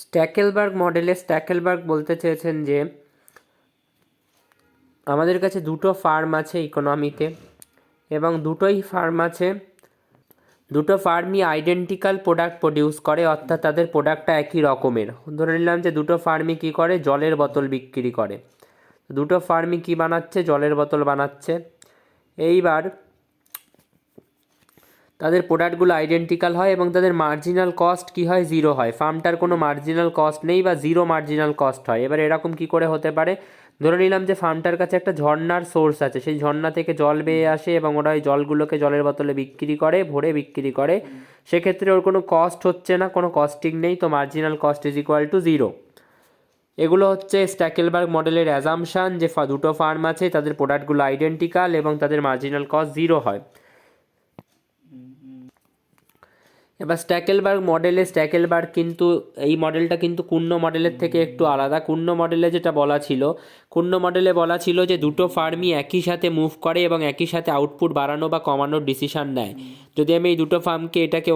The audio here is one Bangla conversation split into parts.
স্ট্যাকেলবার্গ মডেলে স্ট্যাকেলবার্গ বলতে চেয়েছেন যে আমাদের কাছে দুটো ফার্ম আছে ইকোনমিতে এবং দুটো ফার্মই আইডেন্টিক্যাল প্রোডাক্ট প্রডিউস করে, অর্থাৎ তাদের প্রোডাক্টটা একই রকমের। ধরে নিলাম যে দুটো ফার্মই কী করে, জলের বোতল বিক্রি করে। দুটো ফার্মই কী বানাচ্ছে, জলের বোতল বানাচ্ছে। এইবার তাদের প্রোডাক্টগুলো আইডেন্টিক্যাল হয় এবং তাদের মার্জিনাল কস্ট কী হয়, জিরো হয়। ফার্মটার কোনো মার্জিনাল কস্ট নেই বা জিরো মার্জিনাল কস্ট হয়। এবার এরকম কী করে হতে পারে, ধরে নিলাম যে ফার্মটার কাছে একটা ঝর্ণার সোর্স আছে, সেই ঝর্ণা থেকে জল বেয়ে আসে এবং ওরা ওই জলগুলোকে জলের বোতলে বিক্রি করে, ভরে বিক্রি করে। সেক্ষেত্রে ওর কোনো কস্ট হচ্ছে না, কোনো কস্টিং নেই, তো marginal cost is equal two zero. এগুলো হচ্ছে স্ট্যাকেলবার্গ মডেলের অ্যাজাম্পশান যে দুটো ফার্ম আছে, তাদের প্রোডাক্টগুলো আইডেন্টিক্যাল এবং তাদের মার্জিনাল কস্ট জিরো হয়। এবার স্ট্যাকেলবার্গ কিন্তু এই মডেলটা কিন্তু কুর্নো মডেলের থেকে একটু আলাদা। কুর্নো মডেলে বলা ছিল যে দুটো ফার্মই একই সাথে মুভ করে এবং একই সাথে আউটপুট বাড়ানো বা কমানোর ডিসিশন নেয়। যদি আমি এই দুটো ফার্মকে, এটাকে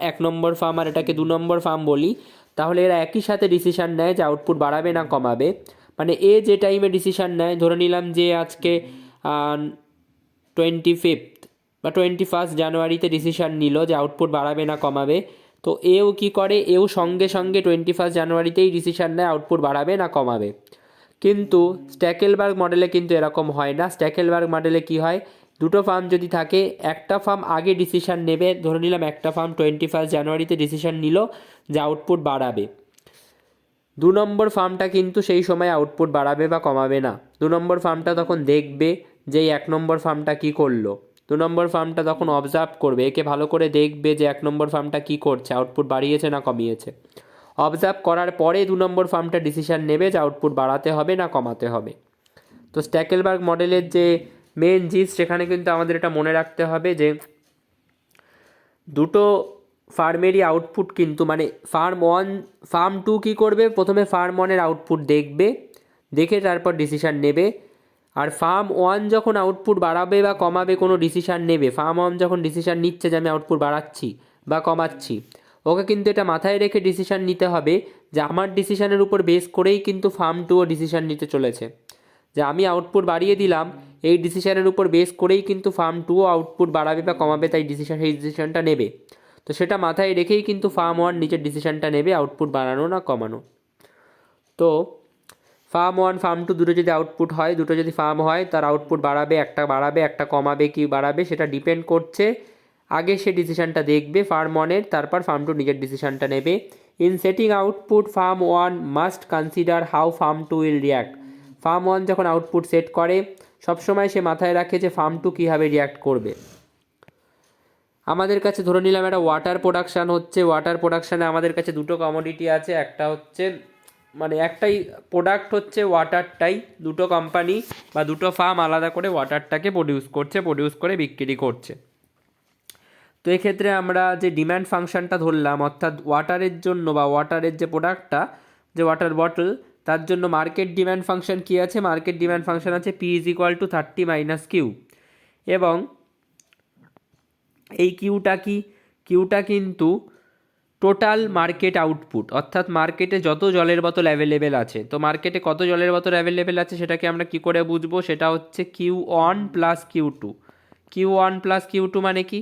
1 নম্বর ফার্ম আর এটাকে 2 নম্বর ফার্ম বলি, তাহলে এরা একই সাথে ডিসিশন নেয় যে আউটপুট বাড়াবে না কমাবে। মানে এ যে টাইমে ডিসিশন নেয়, ধরে নিলাম যে আজকে 25 বা 21 জানুয়ারিতে ডিসিশান নিল যে আউটপুট বাড়াবে না কমাবে, তো এও কি করে, এও সঙ্গে সঙ্গে 21 জানুয়ারিতেই ডিসিশান নেয় আউটপুট বাড়াবে না কমাবে। কিন্তু স্ট্যাকেলবার্গ মডেলে কিন্তু এরকম হয় না। স্ট্যাকেলবার্গ মডেলে কি হয়, দুটো ফার্ম যদি থাকে, একটা ফার্ম আগে ডিসিশান নেবে। ধরে নিলাম একটা ফার্ম 21 জানুয়ারিতে ডিসিশান নিল যে আউটপুট বাড়াবে। 2 নম্বর ফার্মটা কিন্তু সেই সময় আউটপুট বাড়াবে বা কমাবে না। 2 নম্বর ফার্মটা তখন দেখবে যে 1 নম্বর ফার্মটা কী করলো। 2 নম্বর ফার্মটা তখন অবজার্ভ করবে, একে ভালো করে দেখবে যে 1 নম্বর ফার্মটা কী করছে, আউটপুট বাড়িয়েছে না কমিয়েছে। অবজার্ভ করার পরে 2 নম্বর ফার্মটা ডিসিশান নেবে যে আউটপুট বাড়াতে হবে না কমাতে হবে। তো স্ট্যাকেলবার্গ মডেলের যে মেন জিনিস, সেখানে কিন্তু আমাদের এটা মনে রাখতে হবে যে দুটো ফার্মেরই আউটপুট কিন্তু, মানে ফার্ম 2 কী করবে, প্রথমে ফার্ম 1-এর আউটপুট দেখে তারপর ডিসিশান নেবে। আর ফার্ম 1 যখন আউটপুট বাড়াবে বা কমাবে কোনো ডিসিশান নেবে, ফার্ম 1 যখন ডিসিশান নিচ্ছে যে আমি আউটপুট বাড়াচ্ছি বা কমাচ্ছি, ওকে কিন্তু এটা মাথায় রেখে ডিসিশান নিতে হবে যে আমার ডিসিশানের উপর বেস করেই কিন্তু ফার্ম 2ও ডিসিশান নিতে চলেছে। যে আমি আউটপুট বাড়িয়ে দিলাম, এই ডিসিশানের উপর বেস করেই কিন্তু ফার্ম 2ও আউটপুট বাড়াবে বা কমাবে, তাই সেই ডিসিশানটা নেবে। তো সেটা মাথায় রেখেই কিন্তু ফার্ম 1 নিজের ডিসিশানটা নেবে, আউটপুট বাড়ানো না কমানো। তো ফার্ম 1 ফার্ম 2 দুটো যদি আউটপুট হয়, দুটো যদি ফার্ম হয়, তার আউটপুট বাড়াবে একটা কমাবে কি বাড়াবে, সেটা ডিপেন্ড করছে। আগে সে ডিসিশানটা দেখবে ফার্ম 1-এর, তারপর ফার্ম 2 নিজের ডিসিশানটা নেবে। In setting output farm 1 must consider how farm 2 will react. Farm 1 যখন আউটপুট সেট করে, সবসময় সে মাথায় রাখে যে ফার্ম 2 কীভাবে রিয়াক্ট করবে। আমাদের কাছে ধরে নিলাম একটা ওয়াটার প্রোডাকশান হচ্ছে, ওয়াটার প্রোডাকশানে আমাদের কাছে দুটো কমোডিটি আছে। একটা হচ্ছে, মানে একটাই প্রোডাক্ট হচ্ছে ওয়াটারটাই, দুটো কোম্পানি বা দুটো ফার্ম আলাদা করে ওয়াটারটাকে প্রডিউস করে বিক্রি করছে। তো এক্ষেত্রে আমরা যে ডিম্যান্ড ফাংশনটা ধরলাম, অর্থাৎ ওয়াটারের জন্য বা ওয়াটারের যে প্রোডাক্টটা, যে ওয়াটার বটল, তার জন্য মার্কেট ডিম্যান্ড ফাংশন কী আছে, মার্কেট ডিম্যান্ড ফাংশন আছে P = 30 - Q। এবং এই কিউটা কিন্তু টোটাল মার্কেট আউটপুট, অর্থাৎ মার্কেটে যত জলের বোতল অ্যাভেলেবেল আছে। তো মার্কেটে কত জলের বোতল অ্যাভেলেবেল আছে সেটাকে আমরা কি করে বুঝবো, সেটা হচ্ছে Q1 + Q2। Q1 + Q2 মানে কি,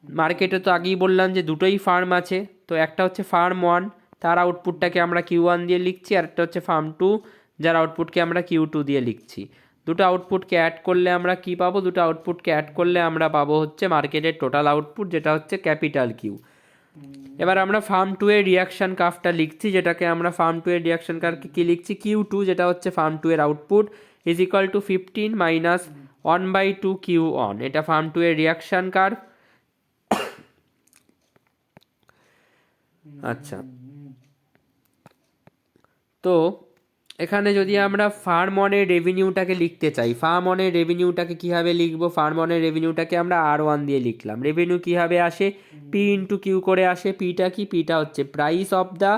মার্কেটে তো আগেই বললাম যে দুটোই ফার্ম আছে। তো একটা হচ্ছে ফার্ম 1, তার আউটপুটটাকে আমরা Q1 দিয়ে লিখছি, আর একটা হচ্ছে ফার্ম 2, যার আউটপুটকে আমরা Q2 দিয়ে লিখছি। দুটো আউটপুটকে অ্যাড করলে আমরা কি পাবো, দুটো আউটপুটকে অ্যাড করলে আমরা পাবো হচ্ছে মার্কেটের টোটাল আউটপুট, যেটা হচ্ছে ক্যাপিটাল Q। এবার আমরা ফার্ম 2 এর রিয়াকশান কার্ভটা লিখছি, যেটাকে আমরা ফার্ম 2 এর রিয়াকশান কার্ভকে কী লিখছি, Q2, যেটা হচ্ছে ফার্ম 2 এর আউটপুট, = 15 - 1/2 Q1। এটা ফার্ম 2 এর রিয়াকশান কার্ভ। আচ্ছা, তো এখানে যদি আমরা ফার্ম 1-এর রেভিনিউটাকে লিখতে চাই, ফার্ম 1-এর রেভিনিউটাকে কীভাবে লিখবো, ফার্ম 1-এর রেভিনিউটাকে আমরা R1 দিয়ে লিখলাম। রেভিনিউ কীভাবে আসে, P × Q করে আসে। পিটা কি, পিটা হচ্ছে price of the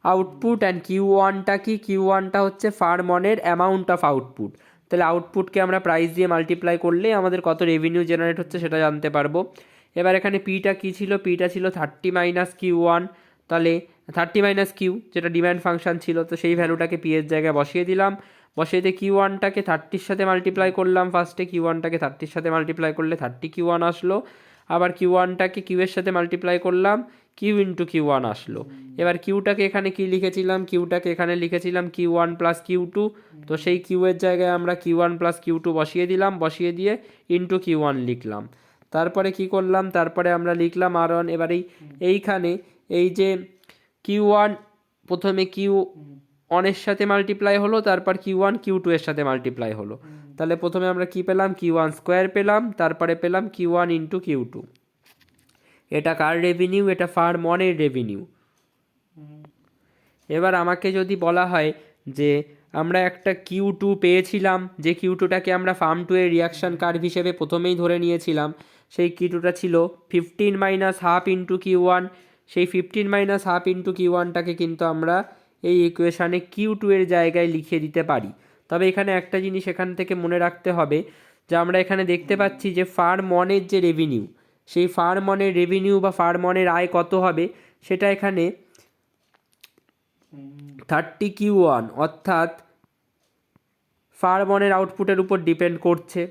output, and Q1টা কি, Q1টা হচ্ছে ফার্ম 1-এর অ্যামাউন্ট অফ আউটপুট। তাহলে আউটপুটকে আমরা প্রাইস দিয়ে মাল্টিপ্লাই করলে আমাদের কত রেভিনিউ জেনারেট হচ্ছে সেটা জানতে পারবো। এবার এখানে পিটা কী ছিল, পিটা ছিল 30 - Q1। তাহলে 30 - Q যেটা ডিম্যান্ড ফাংশন ছিল, তো সেই ভ্যালুটাকে পি এর জায়গায় বসিয়ে দিলাম। বসিয়ে দিয়ে Q1টাকে 30-র সাথে মাল্টিপ্লাই করলাম। ফার্স্টে Q1টাকে 30-র সাথে মাল্টিপ্লাই করলে 30 Q1 আসলো। আবার Q1টাকে Q এর সাথে মাল্টিপ্লাই করলাম, Q ইন্টু Q1 আসলো। এবার কিউটাকে এখানে কি লিখেছিলাম, কিউটাকে এখানে লিখেছিলাম Q1 প্লাস Q2। তো সেই কিউ এর জায়গায় আমরা Q1 প্লাস Q2 বসিয়ে দিলাম, বসিয়ে দিয়ে ইন্টু Q1 লিখলাম। তারপরে কি করলাম, তারপরে আমরা লিখলাম R1। এবার এইখানে এই যে Q1 প্রথমে Q1 এর সাথে মাল্টিপ্লাই হলো, তারপর Q1 Q2 এর সাথে মাল্টিপ্লাই হলো। তাহলে প্রথমে আমরা কি পেলাম, Q1 স্কোয়ার পেলাম, তারপরে পেলাম Q1 ইন্টু Q2। এটা কার রেভিনিউ, এটা ফার্ম ওয়ানের রেভিনিউ। এবার আমাকে যদি বলা হয় যে আমরা একটা Q2 পেয়েছিলাম, যে Q2টাকে আমরা ফার্ম 2 এর রিয়াকশান কার্ভ হিসেবে প্রথমেই ধরে নিয়েছিলাম, সেই Q2টা ছিল 15 মাইনাস হাফ ইন্টু Q1। সেই 15 মাইনাস হাফ ইন্টু Q1টাকে কিন্তু আমরা এই ইকুয়েশানে Q2 এর জায়গায় লিখে দিতে পারি। তবে এখানে একটা জিনিস এখান থেকে মনে রাখতে হবে, যে আমরা এখানে দেখতে পাচ্ছি যে ফার্ম ওয়ানের যে রেভিনিউ, সেই ফার্ম ওয়ানের রেভিনিউ বা ফার্ম ওয়ানের আয় কত হবে, সেটা এখানে 30 Q1 অর্থাৎ ফার্ম ওয়ানের আউটপুটের উপর ডিপেন্ড করছে।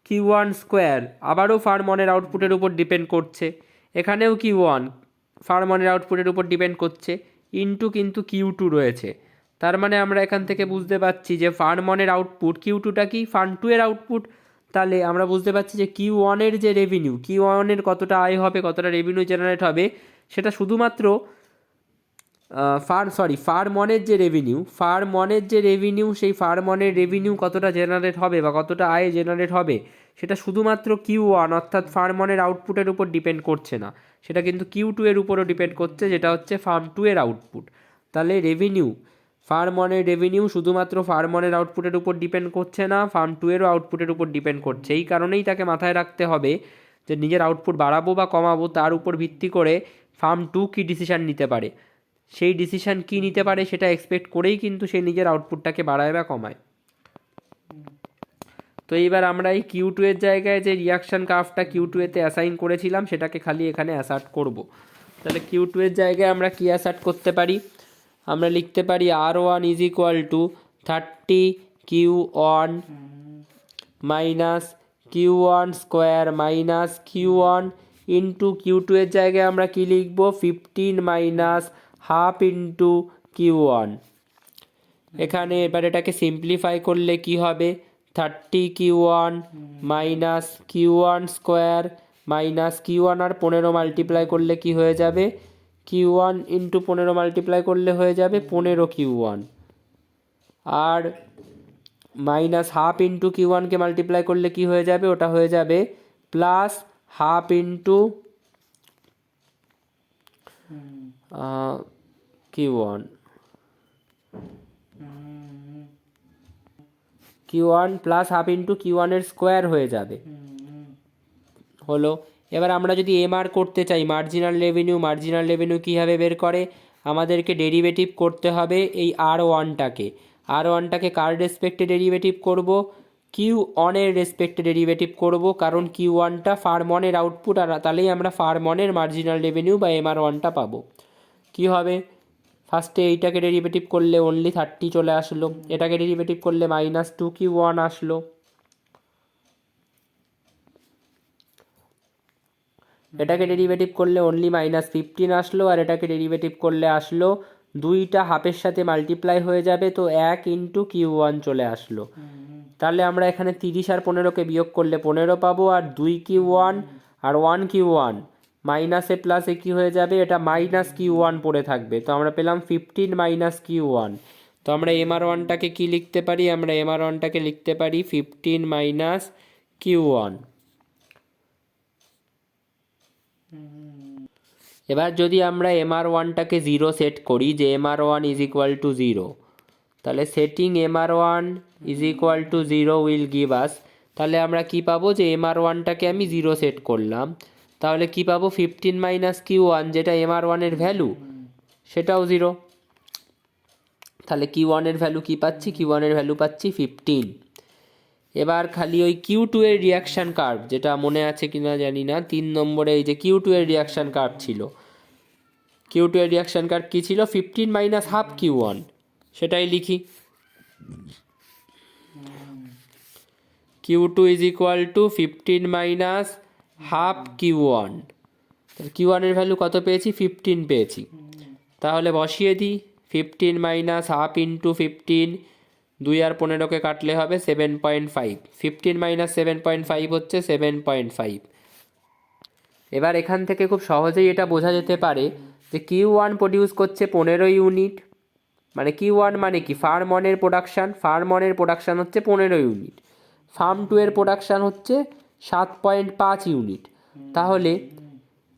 Q1 স্কোয়ার আবারও ফার্ম ওয়ানের আউটপুটের উপর ডিপেন্ড করছে, এখানেও Q1 ফার্ম ওয়ানের আউটপুটের উপর ডিপেন্ড করছে, ইন্টু কিন্তু Q2 রয়েছে। তার মানে আমরা এখান থেকে বুঝতে পারছি যে ফার্ম ওয়ানের আউটপুট, Q2টা কি ফার্ম 2 এর আউটপুট। তাহলে আমরা বুঝতে পারছি যে Q1 এর যে রেভিনিউ, Q1 এর কতটা আয় হবে, কতটা রেভিনিউ জেনারেট হবে, সেটা শুধুমাত্র ফার্ম ওয়ানের যে রেভিনিউ, সেই ফার্ম ওয়ানের রেভিনিউ কতটা জেনারেট হবে বা কতটা আয় জেনারেট হবে, সেটা শুধুমাত্র Q1 অর্থাৎ ফার্ম ওয়ানের আউটপুটের উপর ডিপেন্ড করছে না, সেটা কিন্তু Q2 এর উপরও ডিপেন্ড করছে, যেটা হচ্ছে ফার্ম 2 এর আউটপুট। তাহলে ফার্ম ওয়ানের রেভিনিউ শুধুমাত্র ফার্ম ওয়ানের আউটপুটের উপর ডিপেন্ড করছে না, ফার্ম 2 এরও আউটপুটের উপর ডিপেন্ড করছে। এই কারণেই তাকে মাথায় রাখতে হবে যে নিজের আউটপুট বাড়াবো বা কমাবো, তার উপর ভিত্তি করে ফার্ম 2 কী ডিসিশান নিতে পারে, সেই ডিসিশান কী নিতে পারে সেটা এক্সপেক্ট করেই কিন্তু সে নিজের আউটপুটটাকে বাড়ায় বা কমায়। তো এইবার আমরা এই Q2 এর জায়গায় যে রিয়াকশান কার্ভটা Q2 এতে অ্যাসাইন করেছিলাম, সেটাকে খালি এখানে অ্যাসার্ট করব। তাহলে Q2 এর জায়গায় আমরা কি অ্যাসার্ট করতে পারি, আমরা লিখতে পারি R1 is equal two 30 Q1 minus Q1 square minus Q1 into Q2 এর জায়গায় আমরা কি লিখব, 15 মাইনাস হাফ ইন্টু Q1। এখানে এবার এটাকে সিম্পলিফাই করলে কি হবে, 30 Q1 minus Q1 square minus Q1 আর 15 মাল্টিপ্লাই করলে কি হয়ে যাবে, Q1 ইন্টু 15 মাল্টিপ্লাই করলে হয়ে যাবে 15 Q1, আর মাইনাস হাফ ইন্টু Q1কে মাল্টিপ্লাই করলে কি হয়ে যাবে, ওটা হয়ে যাবে plus half into Q1 plus half into Q1 এর স্কোয়ার হয়ে যাবে, হলো। এবার আমরা যদি এমআর করতে চাই, মার্জিনাল রেভিনিউ কীভাবে বের করে, আমাদেরকে ডেরিভেটিভ করতে হবে এই R1টাকে কার রেসপেক্টে ডেরিভেটিভ করব, Q1 এর রেসপেক্টে ডেরিভেটিভ করব, কারণ Q1টা ফার্ম 1 এর আউটপুট, আর তাহলেই আমরা ফার্ম 1 এর মার্জিনাল রেভিনিউ বা MR1টা পাবো। কী হবে, ফার্স্টে এইটাকে ডেরিভেটিভ করলে অনলি 30 চলে আসলো, এটাকে ডেরিভেটিভ করলে মাইনাস 2 Q1 আসলো, এটাকে ডেরিভেটিভ করলে অনলি মাইনাস 15 আসলো, আর এটাকে ডেরিভেটিভ করলে আসলো, দুইটা হাফের সাথে মাল্টিপ্লাই হয়ে যাবে, তো 1 ইন্টু Q1 চলে আসলো। তাহলে আমরা এখানে 30 আর 15কে বিয়োগ করলে 15 পাবো, আর 2 Q1 আর 1 Q1 মাইনাসে প্লাসে কী হয়ে যাবে, এটা মাইনাস Q1 পড়ে থাকবে, তো আমরা পেলাম 15 মাইনাস Q1। তো আমরা MR1টাকে কী লিখতে পারি, আমরা MR1টাকে লিখতে পারি 15 মাইনাস Q1। এবার যদি আমরা MR1টাকে 0 সেট করি, যে MR1 ইজ ইকুয়াল টু 0, তাহলে setting MR1 is equal two 0 will give us, তাহলে আমরা কি পাবো, যে MR1টাকে আমি 0 সেট করলাম, তাহলে কি পাবো, 15 মাইনাস Q1 যেটা MR1 এর ভ্যালু, সেটাও 0। তাহলে Q1 এর ভ্যালু কি পাচ্ছি, Q1 এর ভ্যালু পাচ্ছি 15। এবার খালি ওই Q2 এর রিয়াকশান কার্ভ, যেটা মনে আছে কিনা জানি না, 3 নম্বরে এই যে Q2 এর রিয়াকশান কার্ভ ছিল, কিউ টু এর রিয়াকশান কার্ভ কী ছিল, 15 মাইনাস হাফ কিউ ওয়ান, সেটাই লিখি। Q two is equal to 15 minus half Q one. Q ওয়ানের ভ্যালু কত পেয়েছি, 15 পেয়েছি। তাহলে বসিয়ে দিই, 15 মাইনাস হাফ ইন্টু 15, 2 আর 15কে কাটলে হবে 7.5। 15 মাইনাস 7.5 হচ্ছে 7.5। এবার এখান থেকে খুব সহজেই এটা বোঝা যেতে পারে যে কিউ ওয়ান প্রডিউস করছে 15 ইউনিট, মানে কিউ ওয়ান মানে কি, ফার্ম ওয়ানের প্রোডাকশান, ফার্ম ওয়ানের প্রোডাকশান হচ্ছে 15 ইউনিট, ফার্ম টু এর প্রোডাকশান হচ্ছে 7.5 ইউনিট। তাহলে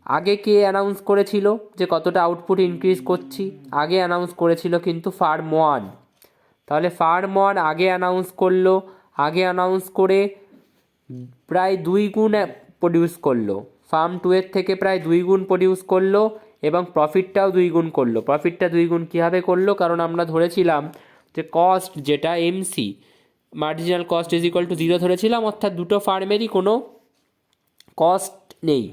আগে কে অ্যানাউন্স করেছিল যে কতটা আউটপুট ইনক্রিজ করছি, আগে অ্যানাউন্স করেছিল কিন্তু ফার্ম ওয়ান। তাহলে ফার্ম ওয়ান আগে অ্যানাউন্স করলো, আগে অ্যানাউন্স করে প্রায় 2 গুণ প্রডিউস করলো, ফার্ম টু এর থেকে প্রায় 2 গুণ প্রডিউস করলো এবং প্রফিটটাও 2 গুণ করলো। প্রফিটটা 2 গুণ কীভাবে করলো, কারণ আমরা ধরেছিলাম যে কস্ট যেটা MC, marginal cost is equal two 0 ধরেছিলাম, অর্থাৎ দুটো ফার্মেরই কোনো কস্ট নেই।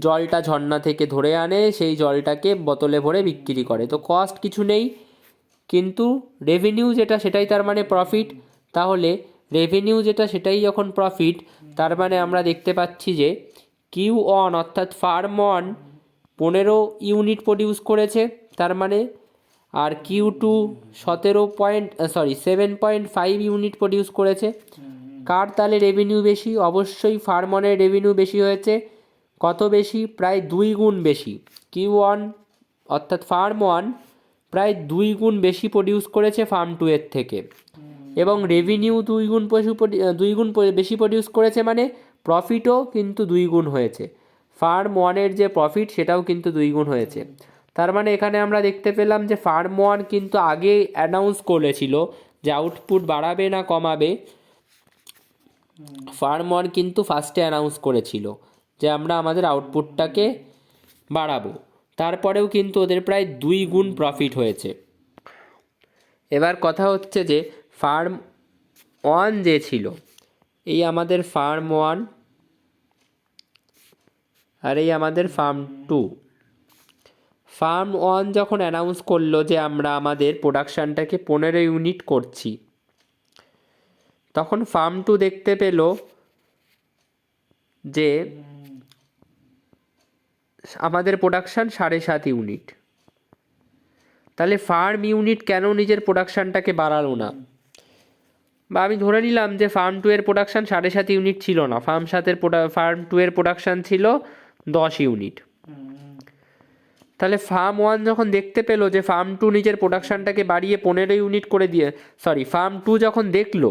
জলটা ঝর্ণা থেকে ধরে আনে, সেই জলটাকে বোতলে ভরে বিক্রি করে, তো কস্ট কিছু নেই, কিন্তু রেভিনিউ যেটা সেটাই তার মানে প্রফিট। তাহলে রেভিনিউ যেটা সেটাই যখন প্রফিট, তার মানে আমরা দেখতে পাচ্ছি যে কিউ ওয়ান অর্থাৎ ফার্ম ওয়ান 15 ইউনিট প্রডিউস করেছে তার মানে, আর কিউ টু 7.5 ইউনিট প্রডিউস করেছে। কার তাহলে রেভিনিউ বেশি, অবশ্যই ফার্ম ওয়ানের রেভিনিউ বেশি হয়েছে। কত বেশি, প্রায় 2 গুণ বেশি। কিউ ওয়ান অর্থাৎ ফার্ম ওয়ান প্রায় 2 গুণ বেশি প্রডিউস করেছে ফার্ম টু এর থেকে, এবং রেভিনিউ 2 গুণ বেশি প্রডিউস করেছে, মানে প্রফিটও কিন্তু 2 গুণ হয়েছে। ফার্ম ওয়ানের যে প্রফিট সেটাও কিন্তু 2 গুণ হয়েছে। তার মানে এখানে আমরা দেখতে পেলাম যে ফার্ম ওয়ান কিন্তু আগে অ্যানাউন্স করেছিল যে আউটপুট বাড়াবে না কমাবে। ফার্ম ওয়ান কিন্তু ফার্স্টে অ্যানাউন্স করেছিল যে আমরা আমাদের আউটপুটটাকে বাড়াবো, তারপরেও কিন্তু ওদের প্রায় 2 গুণ প্রফিট হয়েছে। এবার কথা হচ্ছে যে ফার্ম ওয়ান যে ছিল, এই আমাদের ফার্ম ওয়ান আর এই আমাদের ফার্ম টু। ফার্ম ওয়ান যখন অ্যানাউন্স করলো যে আমরা আমাদের প্রোডাকশানটাকে 15 ইউনিট করছি, তখন ফার্ম টু দেখতে পেল যে আমাদের প্রোডাকশান 7.5 ইউনিট। তাহলে ফার্ম ইউনিট কেন নিজের প্রোডাকশানটাকে বাড়ালো না, বা আমি ধরে নিলাম যে ফার্ম টু এর প্রোডাকশান 7.5 ইউনিট ছিল না, ফার্ম টু এর প্রোডাকশান ছিল 10 ইউনিট। তাহলে ফার্ম ওয়ান যখন দেখতে পেলো যে ফার্ম টু নিজের প্রোডাকশানটাকে বাড়িয়ে 15 ইউনিট করে দিয়ে, ফার্ম টু যখন দেখলো,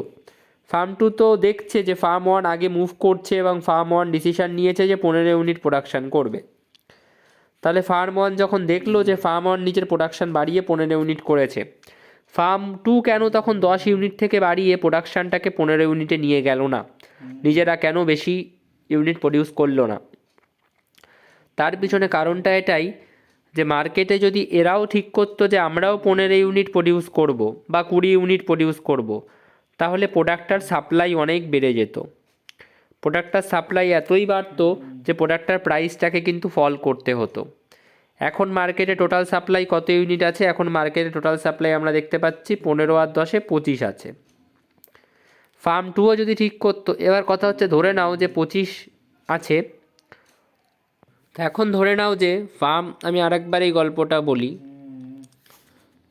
ফার্ম টু তো দেখছে যে ফার্ম ওয়ান আগে মুভ করছে এবং ফার্ম ওয়ান ডিসিশান নিয়েছে যে 15 ইউনিট প্রোডাকশান করবে। তাহলে ফার্ম ওয়ান যখন দেখলো যে ফার্ম ওয়ান নিজের প্রোডাকশান বাড়িয়ে 15 ইউনিট করেছে, ফার্ম টু কেন তখন 10 ইউনিট থেকে বাড়িয়ে প্রোডাকশানটাকে 15 ইউনিটে নিয়ে গেল না, নিজেরা কেন বেশি ইউনিট প্রডিউস করলো না? তার পিছনে কারণটা এটাই যে মার্কেটে যদি এরাও ঠিক করতো যে আমরাও 15 ইউনিট প্রডিউস করব বা 20 ইউনিট প্রডিউস করব, তাহলে প্রোডাক্টটার সাপ্লাই অনেক বেড়ে যেত। প্রোডাক্টটার সাপ্লাই এতই বাড়তো যে প্রোডাক্টটার প্রাইসটাকে কিন্তু ফল করতে হতো। এখন মার্কেটে টোটাল সাপ্লাই কত ইউনিট আছে? এখন মার্কেটে টোটাল সাপ্লাই আমরা দেখতে পাচ্ছি 15 আর 10 25 আছে। ফার্ম টুও যদি ঠিক করতো, এবার কথা হচ্ছে ধরে নাও যে 25 আছে, তো এখন ধরে নাও যে আমি আরেকবার এই গল্পটা বলি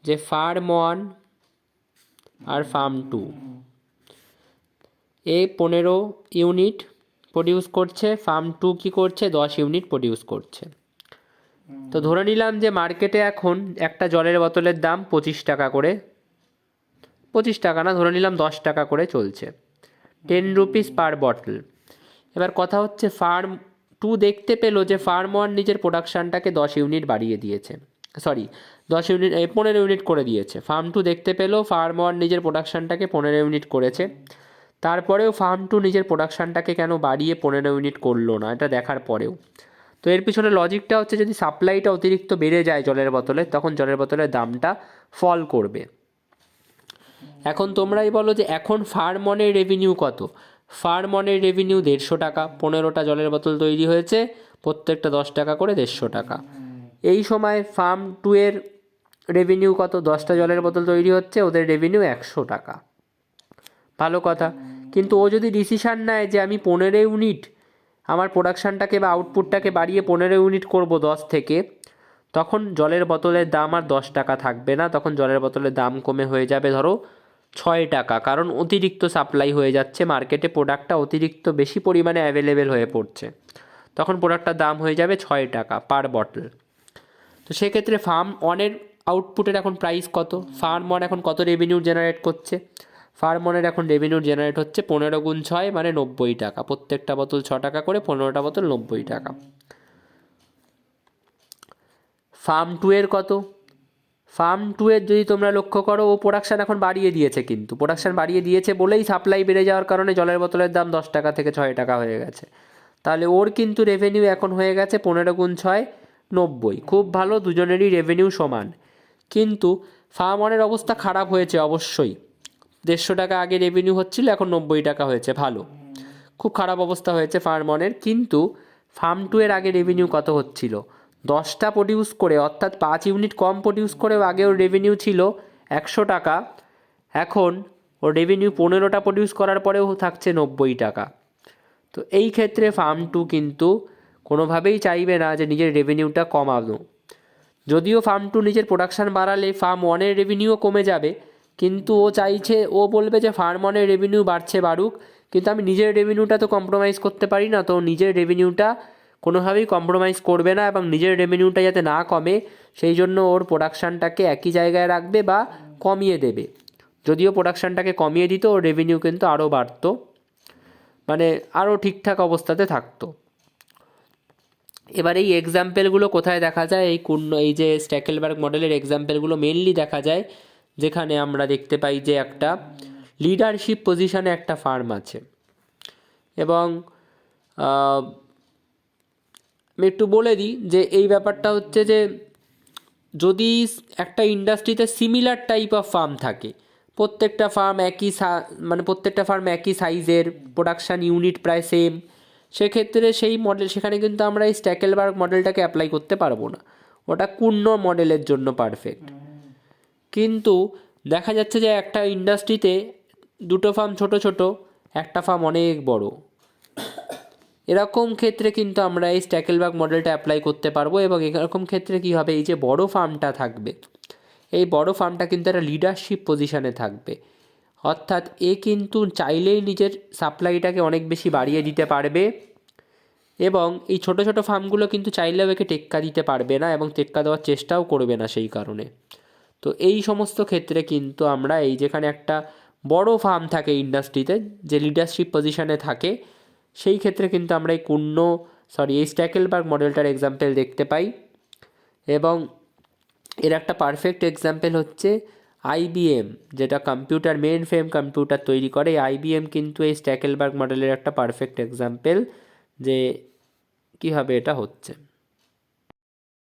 যে ফার্ম ওয়ান আর ফার্ম টু এ 15 ইউনিট প্রডিউস করছে, ফার্ম টু কী করছে, 10 ইউনিট প্রডিউস করছে। তো ধরে নিলাম যে মার্কেটে এখন একটা জলের বোতলের দাম 25 টাকা করে, 25 টাকা না, ধরে নিলাম 10 টাকা করে চলছে, 10 রুপিস পার বটল। এবার কথা হচ্ছে ফার্ম টু দেখতে পেলো যে ফার্ম ওয়ান নিজের প্রোডাকশানটাকে 10 ইউনিট বাড়িয়ে দিয়েছে, 15 ইউনিট করে দিয়েছে। ফার্ম টু দেখতে পেলো ফার্ম ওয়ান নিজের প্রোডাকশানটাকে 15 ইউনিট করেছে, তারপরেও ফার্ম টু নিজের প্রোডাকশানটাকে কেন বাড়িয়ে 15 ইউনিট করলো না, এটা দেখার পরেও। তো এর পিছনে লজিকটা হচ্ছে যদি সাপ্লাইটা অতিরিক্ত বেড়ে যায় জলের বোতলে, তখন জলের বোতলের দামটা ফল করবে। এখন তোমরাই বলো যে এখন ফার্ম ওয়ানের রেভিনিউ কত? ফার্ম ওয়ানের রেভিনিউ 150 টাকা, 15টা জলের বোতল তৈরি হয়েছে, প্রত্যেকটা 10 টাকা করে 150 টাকা। এই সময় ফার্ম 2 এর রেভিনিউ কত? 10টা জলের বোতল তৈরি হচ্ছে, ওদের রেভিনিউ 100 টাকা। ভালো কথা। কিন্তু ও যদি ডিসিশান নেয় যে আমি 15 ইউনিট আমার প্রোডাকশানটাকে বা আউটপুটটাকে বাড়িয়ে 15 ইউনিট করব 10 থেকে, তখন জলের বোতলের দাম আর 10 টাকা থাকবে না, তখন জলের বোতলের দাম কমে হয়ে যাবে ধরো 6 টাকা, কারণ অতিরিক্ত সাপ্লাই হয়ে যাচ্ছে মার্কেটে, প্রোডাক্টটা অতিরিক্ত বেশি পরিমাণে অ্যাভেলেবেল হয়ে পড়ছে, তখন প্রোডাক্টটার দাম হয়ে যাবে 6 টাকা পার বটল। তো সেক্ষেত্রে ফার্ম 1-এর আউটপুটের এখন প্রাইস কত? ফার্ম 1 এখন কত রেভিনিউ জেনারেট করছে? ফার্ম 1-এর এখন রেভিনিউ জেনারেট হচ্ছে 15 গুণ 6 মানে 90 টাকা, প্রত্যেকটা বোতল 6 টাকা করে, 15টা বোতল 90 টাকা। ফার্ম 2 এর কত? ফার্ম 2 এর যদি তোমরা লক্ষ্য করো, ও প্রোডাকশান এখন বাড়িয়ে দিয়েছে, কিন্তু প্রোডাকশান বাড়িয়ে দিয়েছে বলেই সাপ্লাই বেড়ে যাওয়ার কারণে জলের বোতলের দাম 10 টাকা থেকে 6 টাকা হয়ে গেছে। তাহলে ওর কিন্তু রেভিনিউ এখন হয়ে গেছে 15 গুণ 6 90। খুব ভালো, দুজনেরই রেভিনিউ সমান। কিন্তু ফার্ম 1-এর অবস্থা খারাপ হয়েছে অবশ্যই, 150 টাকা আগে রেভিনিউ হচ্ছিল, এখন 90 টাকা হয়েছে, ভালো, খুব খারাপ অবস্থা হয়েছে ফার্ম 1-এর। কিন্তু ফার্ম 2 এর আগে রেভিনিউ কত হচ্ছিল? 10টা প্রডিউস করে, অর্থাৎ 5 ইউনিট কম প্রডিউস করেও আগে ওর রেভিনিউ ছিল 100 টাকা, এখন ওর রেভিনিউ 15টা প্রডিউস করার পরেও থাকছে 90 টাকা। তো এই ক্ষেত্রে ফার্ম 2 কিন্তু কোনোভাবেই চাইবে না যে নিজের রেভিনিউটা কমানো। যদিও ফার্ম 2 নিজের প্রোডাকশান বাড়ালে ফার্ম 1-এর রেভিনিউও কমে যাবে, কিন্তু ও চাইছে, ও বলবে যে ফার্ম 1-এর রেভিনিউ বাড়ছে বাড়ুক, কিন্তু আমি নিজের রেভিনিউটা তো কম্প্রোমাইজ করতে পারি না। তো নিজের রেভিনিউটা কোনোভাবেই কম্প্রোমাইজ করবে না, এবং নিজের রেভিনিউটা যাতে না কমে সেই জন্য ওর প্রোডাকশানটাকে একই জায়গায় রাখবে বা কমিয়ে দেবে। যদিও প্রোডাকশানটাকে কমিয়ে দিত, ওর রেভিনিউ কিন্তু আরও বাড়তো, মানে আরও ঠিকঠাক অবস্থাতে থাকতো। এবার এই এক্সাম্পেলগুলো কোথায় দেখা যায়? এই যে স্ট্যাকেলবার্গ মডেলের এক্সাম্পেলগুলো মেনলি দেখা যায় যেখানে আমরা দেখতে পাই যে একটা লিডারশিপ পজিশনে একটা ফার্ম আছে, এবং আমি একটু বলে দিই যে এই ব্যাপারটা হচ্ছে যে যদি একটা ইন্ডাস্ট্রিতে সিমিলার টাইপ অফ ফার্ম থাকে, প্রত্যেকটা ফার্ম একই সাইজের, প্রোডাকশান ইউনিট প্রায় সেম, সেক্ষেত্রে সেখানে কিন্তু আমরা এই স্ট্যাকেলবার্গ মডেলটাকে অ্যাপ্লাই করতে পারবো না, ওটা কুর্ন মডেলের জন্য পারফেক্ট। কিন্তু দেখা যাচ্ছে যে একটা ইন্ডাস্ট্রিতে দুটো ফার্ম ছোট ছোট, একটা ফার্ম অনেক বড়, এরকম ক্ষেত্রে কিন্তু আমরা এই স্ট্যাকেলবার্গ মডেলটা অ্যাপ্লাই করতে পারবো। এবং এরকম ক্ষেত্রে কী হবে, এই যে বড় ফার্মটা থাকবে, এই বড় ফার্মটা কিন্তু একটা লিডারশিপ পজিশানে থাকবে, অর্থাৎ এ কিন্তু চাইলেই নিজের সাপ্লাইটাকে অনেক বেশি বাড়িয়ে দিতে পারবে, এবং এই ছোট ছোট ফার্মগুলো কিন্তু চাইলেও একে টেক্কা দিতে পারবে না, এবং টেক্কা দেওয়ার চেষ্টাও করবে না সেই কারণে। তো এই সমস্ত ক্ষেত্রে কিন্তু আমরা এই যেখানে একটা বড় ফার্ম থাকে ইন্ডাস্ট্রিতে, যে লিডারশিপ পজিশানে থাকে, সেই ক্ষেত্রে কিন্তু আমরা এই স্ট্যাকেলবার্গ মডেলটার এক্সাম্পল দেখতে পাই। এবং এর একটা পারফেক্ট এক্সাম্পল হচ্ছে IBM, যেটা মেইন ফ্রেম কম্পিউটার তৈরি করে। IBM কিন্তু এই স্ট্যাকেলবার্গ মডেলের একটা পারফেক্ট এক্সাম্পল যে কীভাবে এটা হচ্ছে।